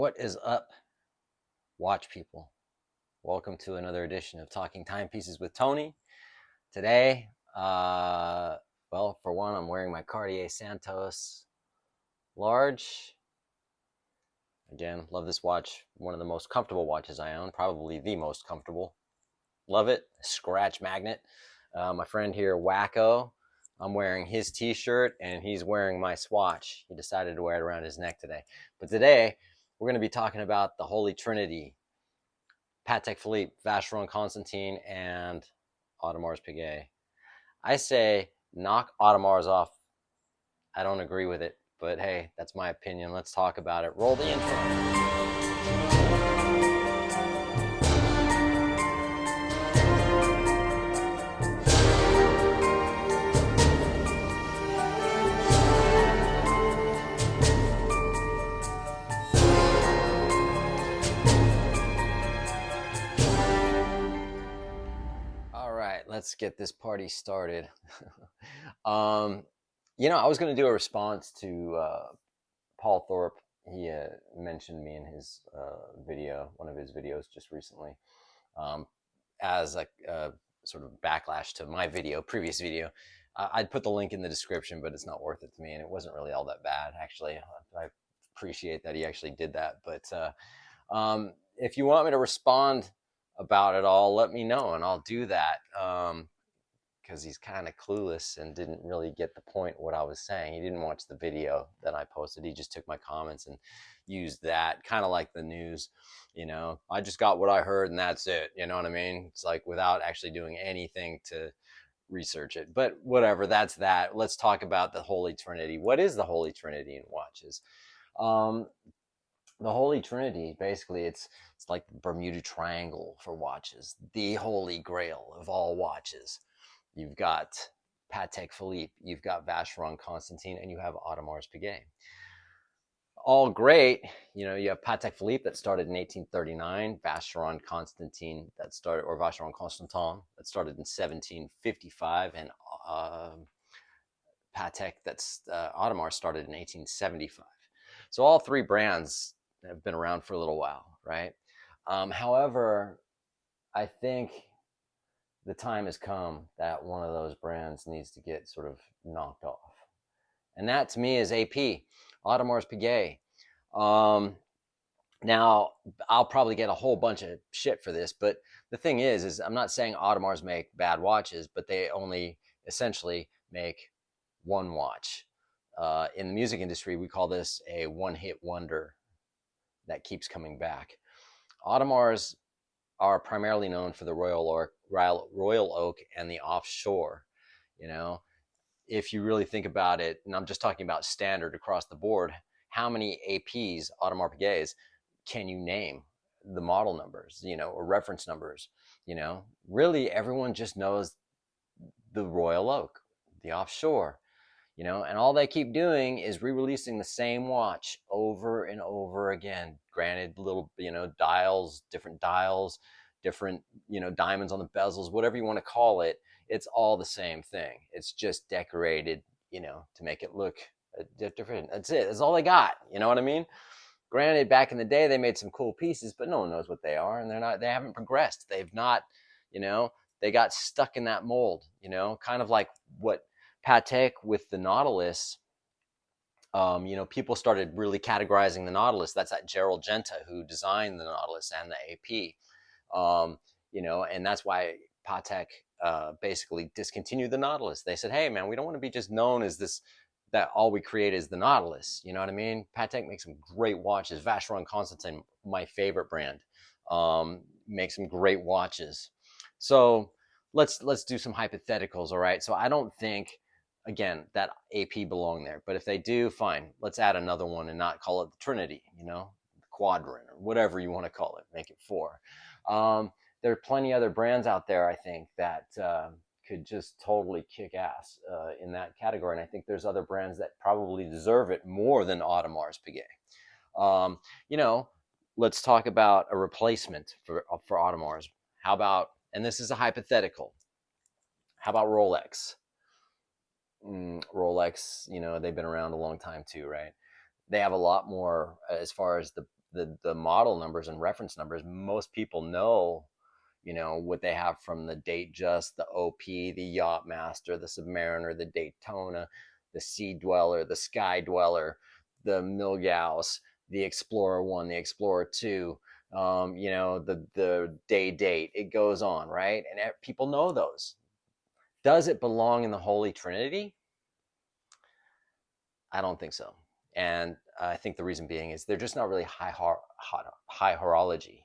What is up, watch people? Welcome to another edition of Talking Timepieces with Tony. Today, well, for one, I'm wearing my Cartier Santos Large. Again, love this watch. One of the most comfortable watches I own, probably the most comfortable. Love it. Scratch magnet. My friend here, Wacko, I'm wearing his t-shirt and he's wearing my swatch. He decided to wear it around his neck today. But today, we're going to be talking about the Holy Trinity: Patek Philippe, Vacheron Constantin, and Audemars Piguet. I say knock Audemars off. I don't agree with it, but hey, that's my opinion. Let's talk about it. Roll the intro. All right, let's get this party started. I was going to do a response to Paul Thorpe. He mentioned me in his video, one of his videos just recently, as a sort of backlash to my previous video. I'd put the link in the description, but it's not worth it to me, and it wasn't really all that bad, actually. I appreciate that he actually did that, but if you want me to respond about it all, let me know, and I'll do that. Because he's kind of clueless and didn't really get the point what I was saying. He didn't watch the video that I posted. He just took my comments and used that, kind of like the news. I just got what I heard and that's it. You know what I mean? It's like without actually doing anything to research it. But whatever, that's that. Let's talk about the Holy Trinity. What is the Holy Trinity in watches? The Holy Trinity, basically, it's like the Bermuda Triangle for watches, the Holy Grail of all watches. You've got Patek Philippe, you've got Vacheron Constantin, and you have Audemars Piguet. All great. You have Patek Philippe that started in 1839, Vacheron Constantin or Vacheron Constantin that started in 1755, and Patek Audemars started in 1875. So all three brands have been around for a little while, right? However, I think the time has come that one of those brands needs to get sort of knocked off. And that to me is AP, Audemars Piguet. Now, I'll probably get a whole bunch of shit for this, but the thing is I'm not saying Audemars make bad watches, but they only essentially make one watch. In the music industry, we call this a one-hit wonder that keeps coming back. Audemars are primarily known for the Royal Oak and the Offshore. If you really think about it, and I'm just talking about standard across the board, how many APs, Audemars Piguets, can you name? The model numbers, or reference numbers. Really everyone just knows the Royal Oak, the Offshore, and all they keep doing is re-releasing the same watch over and over again. Granted, little, dials, different, diamonds on the bezels, whatever you want to call it. It's all the same thing. It's just decorated, to make it look different. That's it. That's all they got. You know what I mean? Granted, back in the day, they made some cool pieces, but no one knows what they are, and they haven't progressed. They've not, they got stuck in that mold, kind of like what Patek with the Nautilus. People started really categorizing the Nautilus. That's that Gerald Genta who designed the Nautilus and the AP. And that's why Patek basically discontinued the Nautilus. They said, hey, man, we don't want to be just known as this, that all we create is the Nautilus. You know what I mean? Patek makes some great watches. Vacheron Constantin, my favorite brand, makes some great watches. So let's do some hypotheticals, all right? So I don't think, again, that AP belong there. But if they do, fine. Let's add another one and not call it the Trinity, the Quadrant, or whatever you want to call it. Make it 4. There are plenty other brands out there, I think, that could just totally kick ass in that category. And I think there's other brands that probably deserve it more than Audemars Piguet. Let's talk about a replacement for Audemars. How about, and this is a hypothetical, how about Rolex? Rolex, they've been around a long time too, right? They have a lot more as far as the the model numbers and reference numbers, most people know, what they have from the Datejust, the OP, the Yachtmaster, the Submariner, the Daytona, the Sea Dweller, the Sky Dweller, the Milgauss, the Explorer 1, the Explorer 2, the Day Date. It goes on, right? And people know those. Does it belong in the Holy Trinity? I don't think so. And I think the reason being is they're just not really high horology,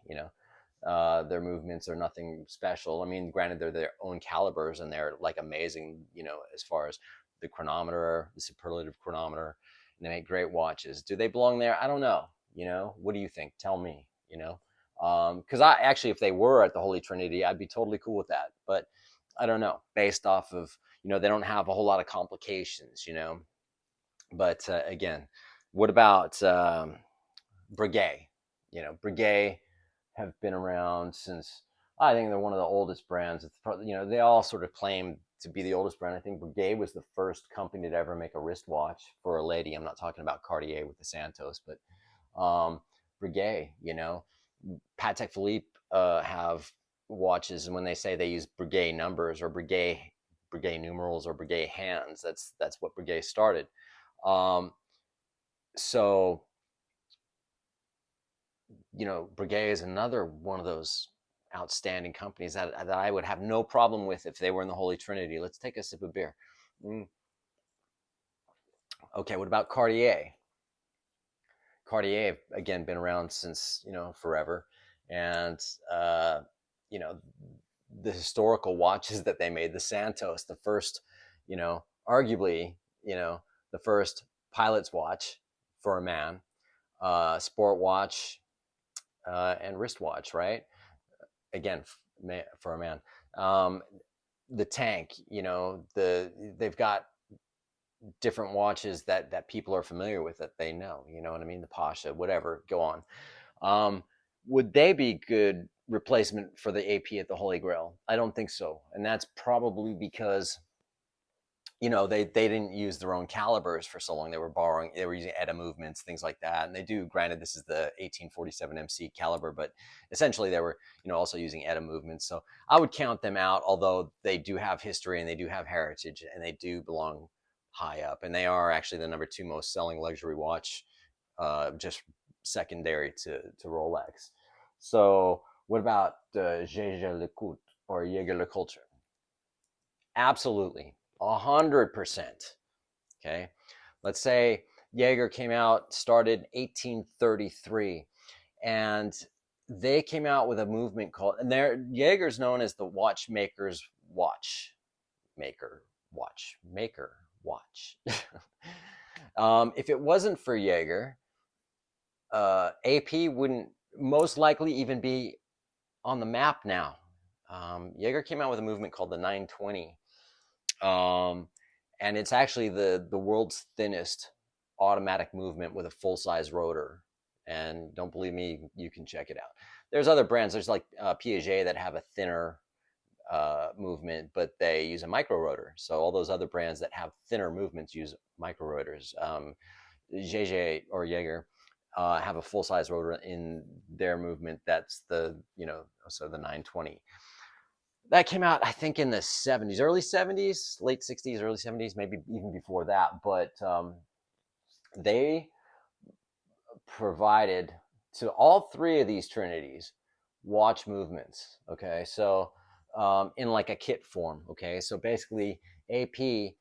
their movements are nothing special. I mean, granted, they're their own calibers and they're like amazing, as far as the chronometer, the superlative chronometer, and they make great watches. Do they belong there? I don't know. What do you think? Tell me, because I actually, if they were at the Holy Trinity, I'd be totally cool with that. But I don't know, based off of, they don't have a whole lot of complications, But again, what about Breguet? Breguet have been around since, I think they're one of the oldest brands. It's probably, they all sort of claim to be the oldest brand. I think Breguet was the first company to ever make a wristwatch for a lady. I'm not talking about Cartier with the Santos, but Breguet, Patek Philippe have watches, and when they say they use Breguet numbers or Breguet numerals or Breguet hands, that's what Breguet started. So, Breguet is another one of those outstanding companies that I would have no problem with if they were in the Holy Trinity. Let's take a sip of beer. Okay, what about Cartier? Cartier, again, been around since, forever. And, the historical watches that they made, the Santos, the first, arguably, the first pilot's watch for a man, sport watch, and wristwatch, right? Again, for a man. The Tank, they've got different watches that people are familiar with, that they know, you know what I mean? The Pasha, whatever, go on. Would they be good replacement for the AP at the Holy Grail? I don't think so. And that's probably because, they didn't use their own calibers for so long. They were using ETA movements, things like that. And they do, granted, this is the 1847 MC caliber, but essentially they were, also using ETA movements. So I would count them out, although they do have history and they do have heritage and they do belong high up. And they are actually the number 2 most selling luxury watch, just secondary to Rolex. So what about Jaeger-LeCoultre or Jaeger-LeCoultre? Absolutely. 100%. Okay. Let's say Jaeger started 1833, and they came out with a movement called, and Jaeger's known as the watchmaker's watch. Maker watch. If it wasn't for Jaeger, AP wouldn't most likely even be on the map now. Jaeger came out with a movement called the 920. And it's actually the world's thinnest automatic movement with a full-size rotor. And don't believe me, you can check it out. There's other brands. There's like Piaget that have a thinner movement, but they use a micro rotor. So all those other brands that have thinner movements use micro rotors. JJ or Jaeger have a full-size rotor in their movement. That's so the 920. That came out, I think, in the 70s, early 70s, late 60s, early 70s, maybe even before that. But they provided to all 3 of these Trinities watch movements. Okay, so in like a kit form. Okay, so basically AP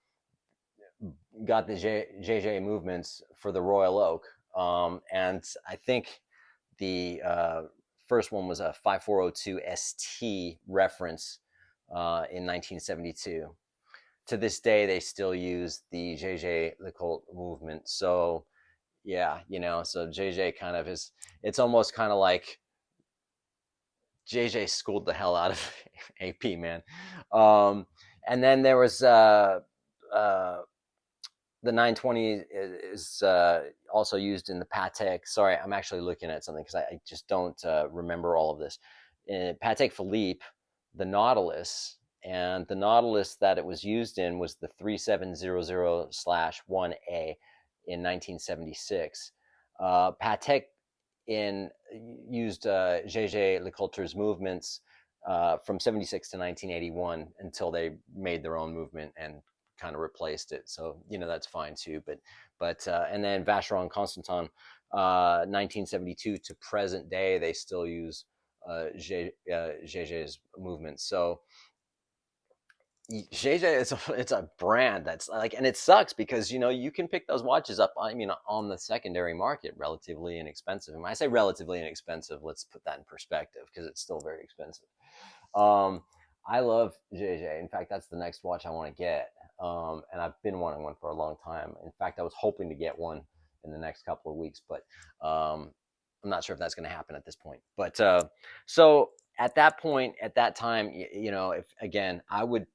got the JJ movements for the Royal Oak, and I think the first one was a 5402 ST reference in 1972. To this day, they still use the JJ-LeCoultre movement. So yeah, so JJ kind of it's almost kind of like JJ schooled the hell out of AP, man. And then there was the 920 is also used in the Patek. Sorry, I'm actually looking at something because I just don't remember all of this. Patek Philippe, the Nautilus, and the Nautilus that it was used in was the 3700/1A in 1976. Patek in used J.J. LeCoultre's movements from 76 to 1981 until they made their own movement and kind of replaced it. So, that's fine too. But and then Vacheron Constantin, 1972 to present day, they still use JJ's movements. So JJ it's a brand that's like, and it sucks because you can pick those watches up. I mean, on the secondary market, relatively inexpensive. And when I say relatively inexpensive, let's put that in perspective because it's still very expensive. Um, I love JJ. In fact, that's the next watch I want to get. And I've been wanting one for a long time. In fact, I was hoping to get one in the next couple of weeks, but I'm not sure if that's going to happen at this point. But so at that point, at that time, if again, I would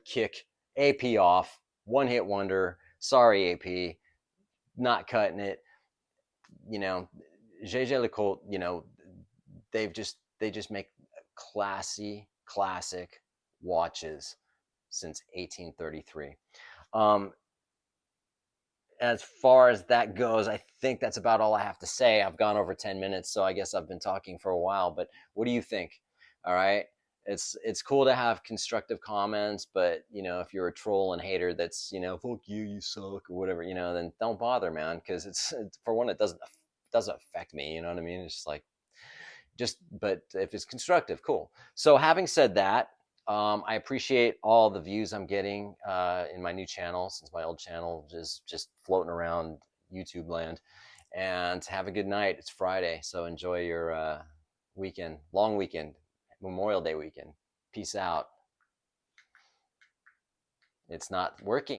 kick AP off, one hit wonder. Sorry, AP, not cutting it. You know, JJ Lecoultre, they just make classic watches since 1833. Um, as far as that goes, I think that's about all I have to say. I've gone over 10 minutes, so I guess I've been talking for a while, but what do you think? All right. It's cool to have constructive comments, but if you're a troll and hater that's, fuck you, you suck or whatever, then don't bother, man, because it's for one, it doesn't affect me, you know what I mean? It's just like, but if it's constructive, cool. So having said that, I appreciate all the views I'm getting in my new channel, since my old channel is just floating around YouTube land. And have a good night. It's Friday, so enjoy your weekend, long weekend, Memorial Day weekend. Peace out. It's not working.